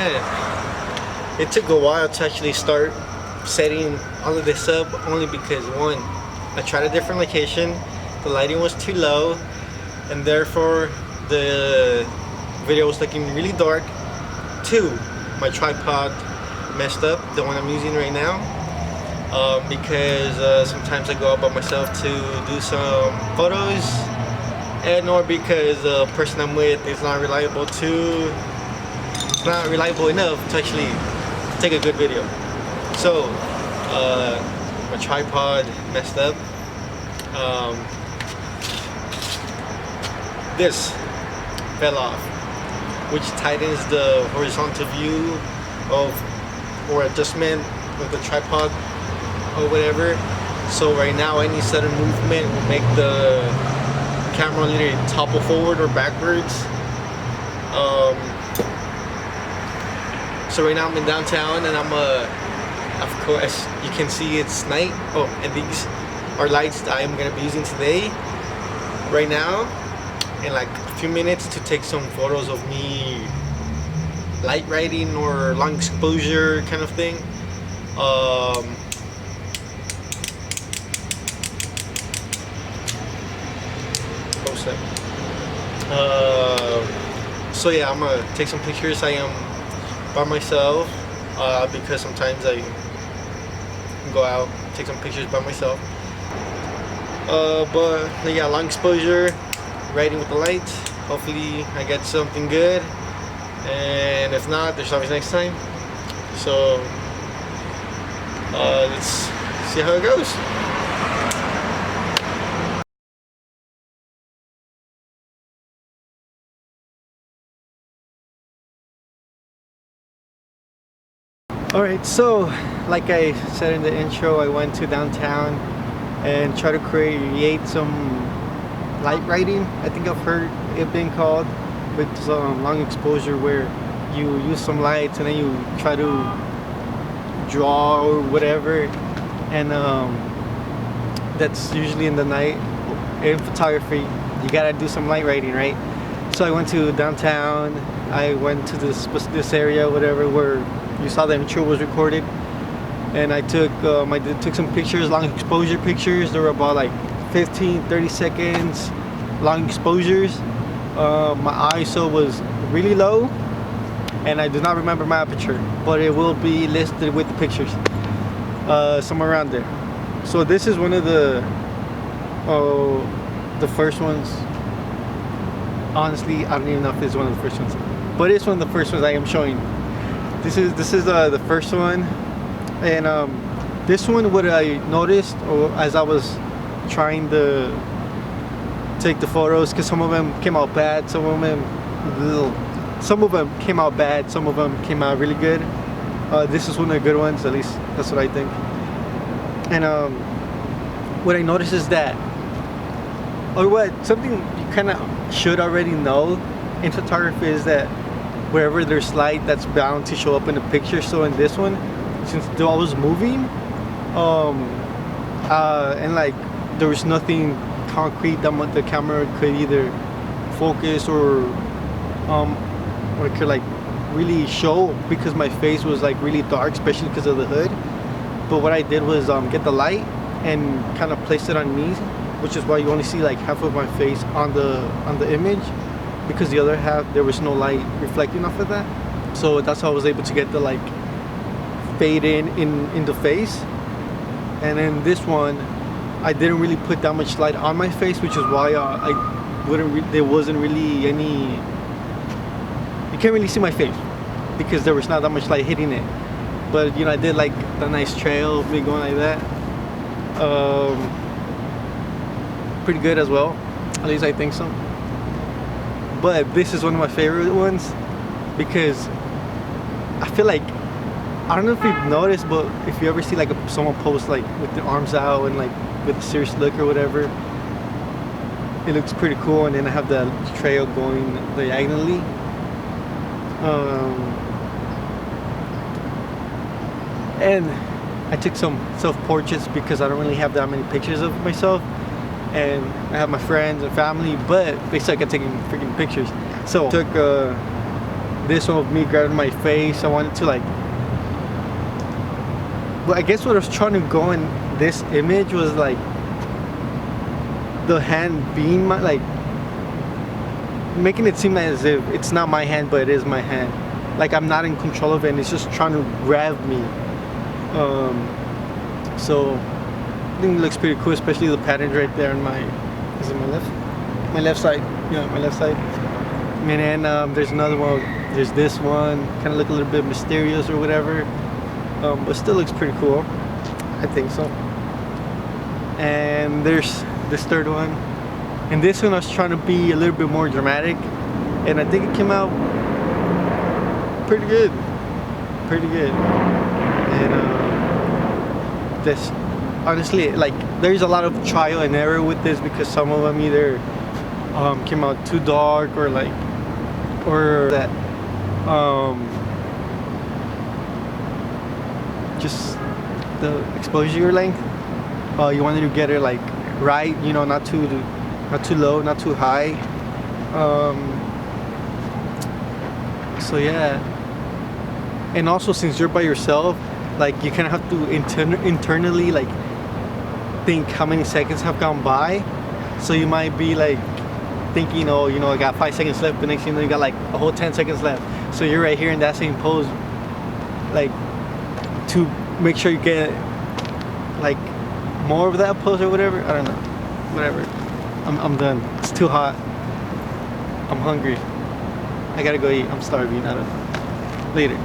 man, it took a while to actually start setting all of this up, only because one, I tried a different location, the lighting was too low, and therefore the video was looking really dark. Two, my tripod messed up, the one I'm using right now, because sometimes I go out by myself to do some photos, and or because the person I'm with is not reliable enough to actually take a good video. So my tripod messed up. This fell off, which tightens the horizontal view of or adjustment of the tripod or whatever. So right now any sudden movement will make the camera literally topple forward or backwards. So right now I'm in downtown, and of course you can see it's night. Oh, and these are lights that I'm gonna be using today, right now, in like a few minutes, to take some photos of me light riding or long exposure kind of thing. So yeah, I'm gonna take some pictures. I am by myself, because sometimes I go out, take some pictures by myself. But yeah, long exposure, riding with the lights. Hopefully I get something good, and if not, there's always next time. So let's see how it goes. Alright, so like I said in the intro, I went to downtown and try to create some light riding. I think I've heard it being called, with some long exposure, where you use some lights and then you try to draw or whatever, and that's usually in the night. In photography, you gotta do some light riding, right? So I went to downtown. I went to this area, whatever, where you saw the intro was recorded, and I took some pictures, long exposure pictures. They were about like 15-30 seconds long exposures. My ISO was really low, and I do not remember my aperture, but it will be listed with the pictures, somewhere around there. So this is one of the first ones. Honestly, I don't even know if it's one of the first ones, but it's one of the first ones I am showing. This is the first one, and this one, what I noticed, or as I was trying to take the photos, because some of them came out bad, some of them came out bad, some of them came out really good. This is one of the good ones, at least that's what I think. And what I noticed is that, or what something you kind of should already know in photography, is that wherever there's light, that's bound to show up in the picture. So in this one, since I was moving, and like there was nothing concrete that the camera could either focus or it could like really show, because my face was like really dark, especially because of the hood. But what I did was get the light and kind of place it on me, which is why you only see like half of my face on the image, because the other half there was no light reflecting off of that. So that's how I was able to get the like fade in the face. And then this one, I didn't really put that much light on my face, which is why there wasn't really any, you can't really see my face because there was not that much light hitting it. But you know, I did like the nice trail of me going like that. Pretty good as well, at least I think so. But this is one of my favorite ones, because I feel like, I don't know if you've noticed, but if you ever see like someone post like with their arms out and like with a serious look or whatever, it looks pretty cool. And then I have the trail going diagonally. And I took some self-portraits because I don't really have that many pictures of myself, and I have my friends and family, but they suck at taking freaking pictures. So I took this one of me grabbing my face. I wanted to like, but I guess what I was trying to go in this image was like the hand being my, like making it seem as if it's not my hand but it is my hand, like I'm not in control of it and it's just trying to grab me. So I think it looks pretty cool, especially the patterns right there on my, is it my left side, yeah, my left side. And then there's another one, there's this one, kind of look a little bit mysterious or whatever, but still looks pretty cool, I think so. And there's this third one, and this one I was trying to be a little bit more dramatic, and I think it came out pretty good. And this, honestly, like there's a lot of trial and error with this because some of them either came out too dark or like, or that just the exposure length, you wanted to get it like right, you know, not too low, not too high. So yeah, and also since you're by yourself, like you kind of have to internally like think how many seconds have gone by. So you might be like thinking, oh, you know, I got 5 seconds left, but next thing you know, you got like a whole 10 seconds left. So you're right here in that same pose, like to make sure you get like more of that pose or whatever. I don't know, whatever. I'm done. It's too hot. I'm hungry. I gotta go eat. I'm starving. I don't know. Later.